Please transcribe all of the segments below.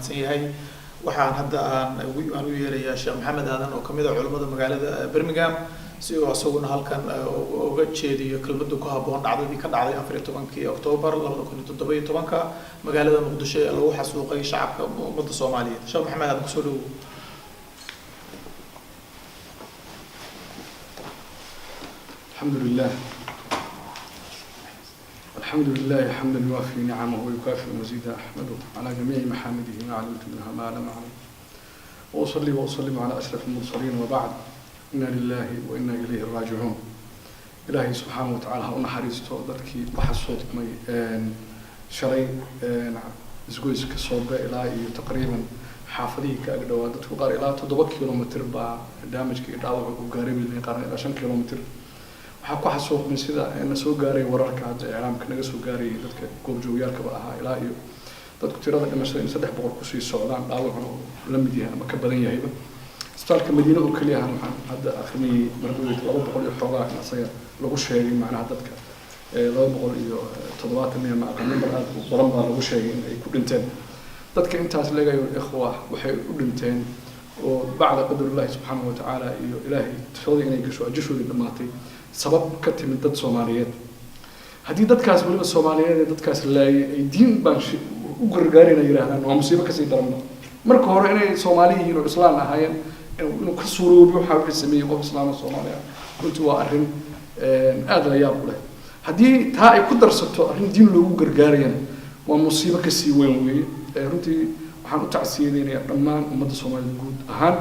mahadsan yahay waxaan hadda aan u yeerayaa Sheekh Maxamed Aadan oo kamid ah culimada magaalada Birmingham si uu asaguna halkan uga jeediyo kelmaddu ku haboon dhacdadii ka dhacday 14 Oktoobar 2017 magaalada Muqdisho ee lagu xasuuqay shacabka ummadda Soomaaliyeed Sheekh Maxamed Aadan ku soo dhawow الحمد لله حمدا يوافي نعمه ويكافئ مزيدا أحمده على جميع محامده ما علمت منها ما لم أعلم وأصلي وأسلم على أشرف المرسلين وبعد إنا لله وإنا إليه راجعون إلهي سبحانه وتعالى هؤلاء حريصته ذلكي بحصوت مي شري زوجي كصوبة إلهي تقريبا حافظي كأقدوا تقار إلى 7 كيلومتر دامج كإدعاء وقارب اللي قارن إلى 5 كيلومتر waxaa ku xasuuqmay sida in soo gaaray wararka hadda islaamka naga soo gaaray dadka goobjoogyaalka ahaa ilaa iyo dadku tirada dhimashada in 300 ku sii socdaan dhaawacna la mid yahay ama ka badan yahayba isbitaalka Madiina oo kaliya waxaan hadda akhrinay markii 200 iyo xogaa in asaga lagu sheegay macnaha dadka 270 ma aqoon badan baa lagu sheegay in ay ku dhinteen dadka intaas leegayo ikhwa waxay u dhinteen oo bacda qadarullahi subhanahu wa ta'ala iyo ilaahi tafadil inay gasho ajishooda dhamaatay sabab ka timid dad Soomaaliyeed hadii dadkaas waliba Soomaaliyeed dadkaas laayay ay diin baan u gargaarina yiraahdaan waa musiibo ka sii daran marka hore inay Soomaaliyiin oo Islaam ahaayeen inuu ka suuroobo waxa uu sameeyay qof Islaam Soomaaliya runtii waa arrin aad la yaab leh hadii taa ay ku darsato arrin diin loogu gargaarayaan waa musiibo ka sii weyn runtii waxaan u tacsiyeynaa dhammaan ummadda Soomaaliyeed guud ahaan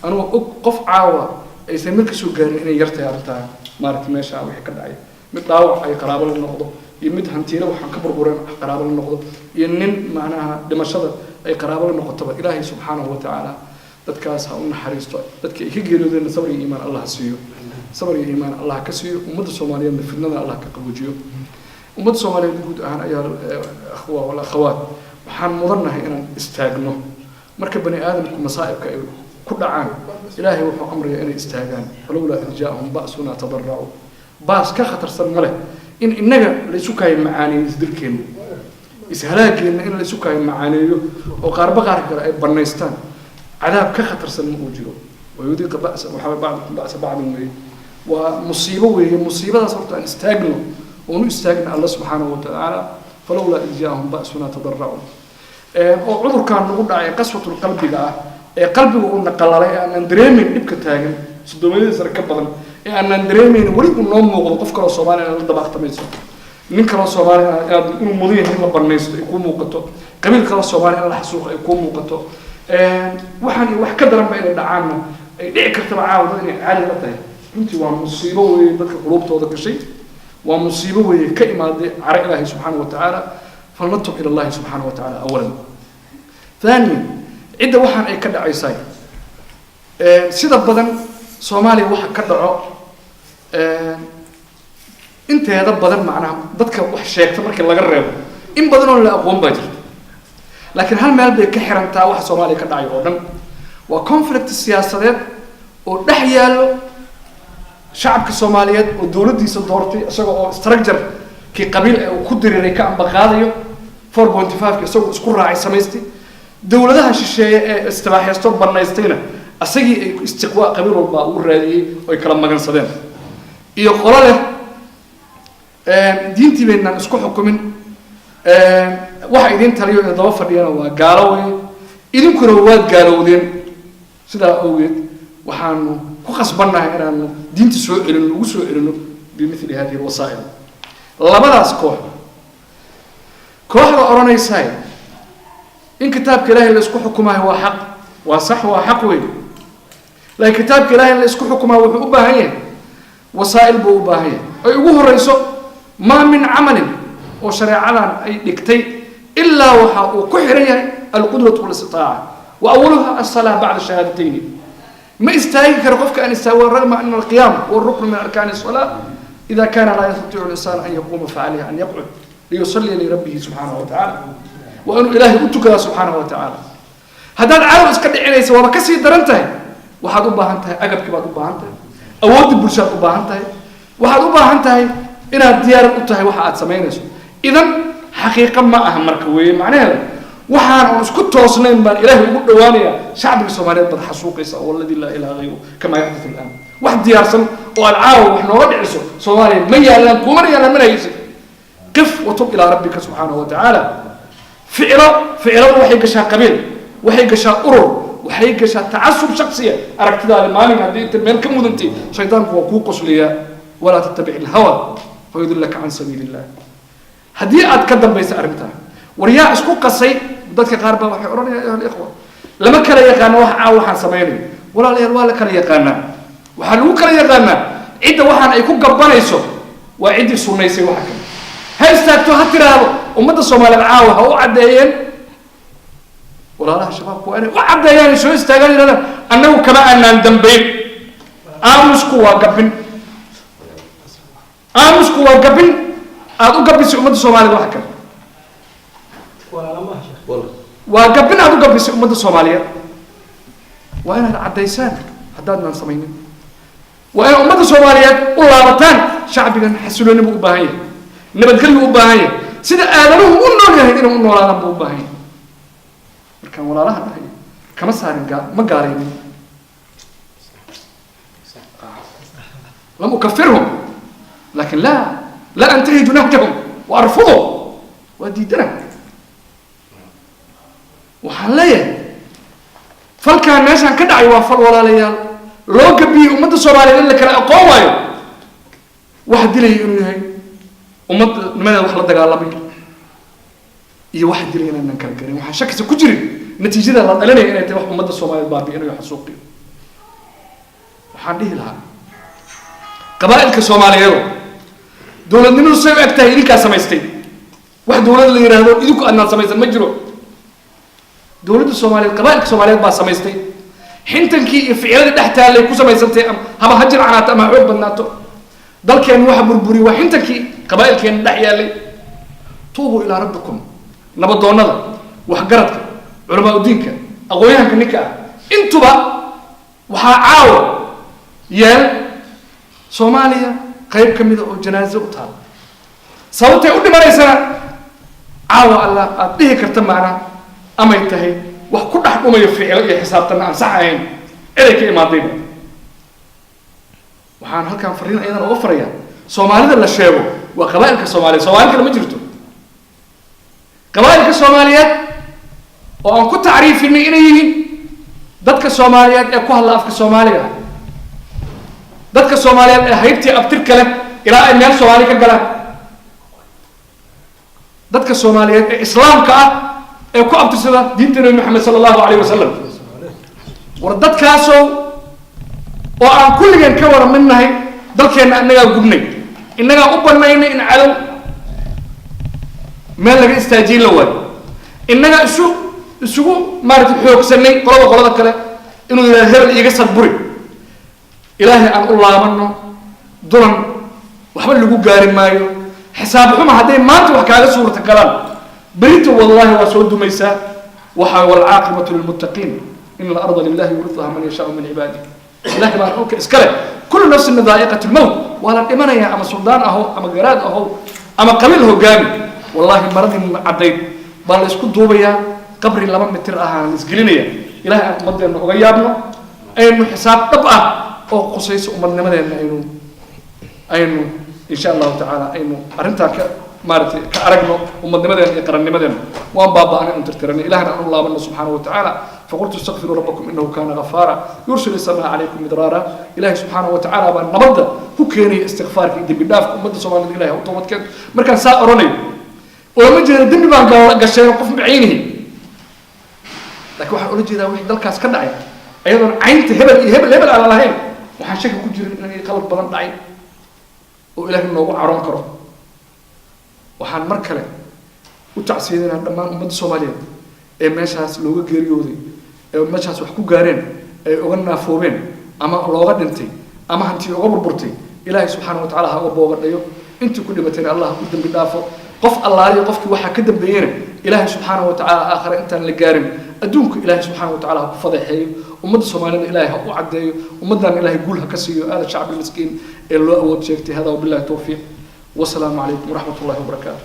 anoo qof caawa aysan marka soo gaarin inay yartay arrintaa maartay meesha wixii ka dhacay mid dhaawac ay qaraabo la noqdo iyo mid hantiina waxaan ka burburan qaraabo la noqdo iyo nin macnaha dhimashada ay qaraabo la noqoto ilaahay subhanahu wa ta'ala dadkaas ha u naxariisto dadka ay ka geeriyoodeen sabr iyo iimaan Allah siiyo sabr iyo iimaan Allah ka siiyo ummadda Soomaaliyeed fidnada Allah ka qaboojiyo ummadda Soomaaliyeed guud ahaan ayaa akhwa wala akhawaat waxaan mudanahay inaan istaagno marka bani aadamku masaa'ibka ay ku dhacaan ilaahay wuxuu amray inay istaagaan falawla jaahum ba'suna tadarra'u baas ka khatarsan male in inaga la isu kaay macaaniyo isdilkeen ishalaageen in la isu kaay macaaniyo oo qaarba qaar kale ay banaystaan cadaab ka khatarsan ma uu jiro wayudiq ba'sa waxa ba'sa ba'dan waa musiibo weeye musiibadaas horta aan istaagno oo nu istaagna Allah subhanahu wa ta'ala falawla jaahum ba'suna tadarra'u oo cudurkan lagu dhacay qaswatul qalbiga ee qalbigu uu naqalalay aan dareemin dibka taagan sudoomada sar ka badan ee aan dareemin wali uu noo muuqdo qof kale Soomaali la dabaqtamayso nin kale Soomaali aad inuu mudan yahay la banaysto ay ku muuqato qabiil kale Soomaali la xasuuq ay ku muuqato waxaan wax ka daran bay dhacaan ay dhici karto caawada inay caali la tahay runtii waa musiibo weey dadka qulubtooda gashay waa musiibo weey ka imaaday cara Ilaahay subhanahu wa ta'ala falnatub ila Allah subhanahu wa ta'ala awalan ثانيا إذا واحد أي كذا عيسى سيدا بدن Soomaaliya waxa ka dhaco inteeda badan macnaha dadka wax sheegta markii laga reebo in badan oo la aqoon baa jirta laakiin hal meel bay ka xirantaa wax Soomaaliya ka dhacay oo dhan waa conflict siyaasadeed oo dhex yaalo shacabka Soomaaliyeed oo dawladdiisa doortay isagoo oo structure ki qabiil oo ku diriiray ka amba qaadayo 4.5 isagoo isku raacay samaystay dawladaha shisheeye ee istibaaxaysto banaystayna asagii ay istiqwaa qabiil walba uu raadiyay oo ay kala magansadeen iyo qolale diintii beenan isku xukumin waxa idin taliyo ee daba fadhiyana waa gaalo way idinkuna waa gaalowdeen sida awgeed waxaan ku qasbanahay inaan diinta soo celin ugu soo celino bimithli hadii wasaa'il labadaas kooxda oranaysa in kitaabka Ilaahay la isku xukumayo waa xaq waa sax waa xaq weey la kitaabka Ilaahay la isku xukumayo wuxuu u baahan yahay wasaa'il buu u baahan yahay ay ugu horeyso ma min amalin oo shariicadan ay dhigtay illa waxa uu ku xiran yahay al-qudratu wal istitaa'a wa awwalaha as-salah ba'da shahadatayn ما يستاهل كرقفك أن يستوى رغم أن القيام والركن من أركان الصلاة إذا كان لا يستطيع الإنسان أن يقوم فعليه أن يقعد ليصلي لربه سبحانه وتعالى وأن إلهي أتك سبحانه وتعالى هذا العالم اسكت عليه سواء كسي درنته وحد أباهنته أجب كبار أباهنته أود برشات أباهنته وحد أباهنته إن الديار أتها وحد سمينه إذا حقيقة ما أهم مركوي معناه waxaan isku toosnayn baan ilaahay ugu dhawaanaya shacbiga Soomaaliyeed bad xasuuqaysa walladii la ilaaha ghayru kama yahdith al'an wax diyaarsan oo alcaaw wax nooga dhiciso Soomaaliyeed ma yaalan kuma yaalan manaysi qif wa tub ila rabbika subhanahu wa ta'ala ficilo waxay gashaa qabiil waxay gashaa urur waxay gashaa ta'assub shakhsiya aragtidaada maalin hadii inta meel ka mudantay shaydaanku waa ku qosliya wala tattabi' al-hawa fa yudillaka an sabilillah hadii aad ka dambaysa arrinta wariyaa isku qasay dadka qaar baa waxay oranayaan ayaa ikhwa lama kala yaqaan waxaan sameeyay walaalayaal waa la kala yaqaanaa waxa lagu kala yaqaanaa cidda waxaan ay ku gabanayso waa cidii sunnaysay waxa kale haystaagto ha tiraado ummadda Soomaaliyeed caawa ha u cadeeyeen walaalaha shabaabku waa inay u cadeeyaan soo istaagaan inaan annagu kama aanan dambeyn aamusku waa gabin aad u gabisay ummadda Soomaaliyeed waxa kale waa gabin aad u gabisay ummadda Soomaaliyeed waa inaad cadeysaan haddaadnan samaynin waa in ummadda Soomaaliyeed u laabataan shacbigan xasilooni buu u baahan yahay nabadgelyo u baahan yahay sida aadanuhu u nool yahay inuu u noolaadaan buu u baahan yahay markaan walaalaha dhahay kama saarin ma gaalaynin lam ukafirhum laakin la antahiju nahjahum wa arfudu waa diidana waxaan leeyahay falkaan meeshaan ka dhacay waa fal walaalayaal loo gabiyey ummadda Soomaaliyeed in la kala aqoon waayo wax dilay inuu yahay ummadda nimadeeda wax la dagaalamay iyo wax dilay inaan kala garin waxaan shakisa ku jirin natiijada la dhalinay inay tahay wax ummadda Soomaaliyeed baabi'inayo xasuuqiyo waxaan dhihi lahaa qabaa'ilka Soomaaliyeed dawladnimadu say u egtahay idinkaa samaystay wax dawlad la yiraahdo idinku aadna samaysan ma jiro dawladda Soomaaliyeed qabaa'ilka Soomaaliyeed baa samaystay xintankii iyo ficilada dhaxtaalay ku samaysantay haba hajir canaata ama xoog badnaato dalkeen waxa burburi waa xintankii qabaa'ilkeen dhax yaalay tuubu ila rabbikum nabadoonada wax garadka culamaa diinka aqoonyahanka ninka intuba waxa caaw yeel Soomaaliya qayb kamid oo janaazo u taal sababtay u dhimanaysaa caaw Allah aad dhihi karta macna ama tahay wax ku dhax dhumayo ficil iyo xisaabtan aan sax ahayn inay ka imaadeen waxaan halkaan fariin aydan uga faraya Soomaalida la sheego waa qabaa'ilka Soomaaliyeed Soomaaliyeed ma jirto qabaa'ilka Soomaaliyeed oo aan ku taariifinay inay yihiin dadka Soomaaliyeed ee ku hadla afka Soomaaliga dadka Soomaaliyeed ee haybtii abtir kale ilaa ay meel Soomaali ka galaan dadka Soomaaliyeed ee islaamka ah ee ku abtirsada diinta Nabi Muhammad sallallahu alayhi wasallam war dadkaasoo oo aan kulligan ka waraminahay dalkeena annaga gubnay innaga u banaynay in cadow meel laga istaajin la waayo innaga isugu maartay xoogsanay qolada kale inuu ilaahay hebel iga sadburi ilaahay aan u laabano dulan waxba lagu gaari maayo xisaab xuma haday maanta wax kaaga suurta galaan بريت والله وسود ميسا والعاقبة للمتقين إن الأرض لله يورثها من يشاء من عباده لكن ما أوكي إسكاله كل نفس ذائقة الموت ولا إيمانه يا أما سلطان أهو أما جراد أهو أما قبيله جامي والله مرض عديد بل يسكت دوبيا قبر لما متر نسجلينيا إلهي مضي إنه غيابنا أنه حساب طبعا أو قصيص أمرنا مدينة أنه إن شاء الله تعالى أنه أرنتك مارتي كأرجنا ومدمدين يقرن مدين وان بابا أنا أنترترني إلهنا الله من سبحانه وتعالى فقلت استغفروا ربكم إنه كان غفارا يرسل السماء عليكم مدرارا إله سبحانه وتعالى بأن نبض هو كيني استغفار في دم بالله ومد سبحانه الإله وطومت كان مركان سائرني ولما جينا دم بان قشين وقف بعينه لكن واحد أقول جيدا واحد دلكاس كدعي أيضا عينت هبل على لهين وحنشك كجر إنه قلب بدن دعي وإله إنه عرام كره waxaan mar kale u tacsiinayna dhammaan ummadda Soomaaliyeed ee meeshaas looga geeriyooday ee meeshaas wax ku gaareen ee uga naafoobeen ama looga dhintay ama hantii uga burburtay Ilaahay subhanahu wa ta'ala ha uga boogadhayo intii ku dhimatay Allah u dambi dhaafo qof allaaliyo qofkii waxa ka dambeeyeen Ilaahay subhanahu wa ta'ala aakhira intaan la gaarin adduunka Ilaahay subhanahu wa ta'ala ku fadeexeeyo ummadda Soomaaliyeed Ilaahay ha u cadeeyo ummadan Ilaahay guul ha ka siiyo aad shacab miskiin ee loo awood sheegtay hada billahi tawfiiq والسلام عليكم ورحمة الله وبركاته.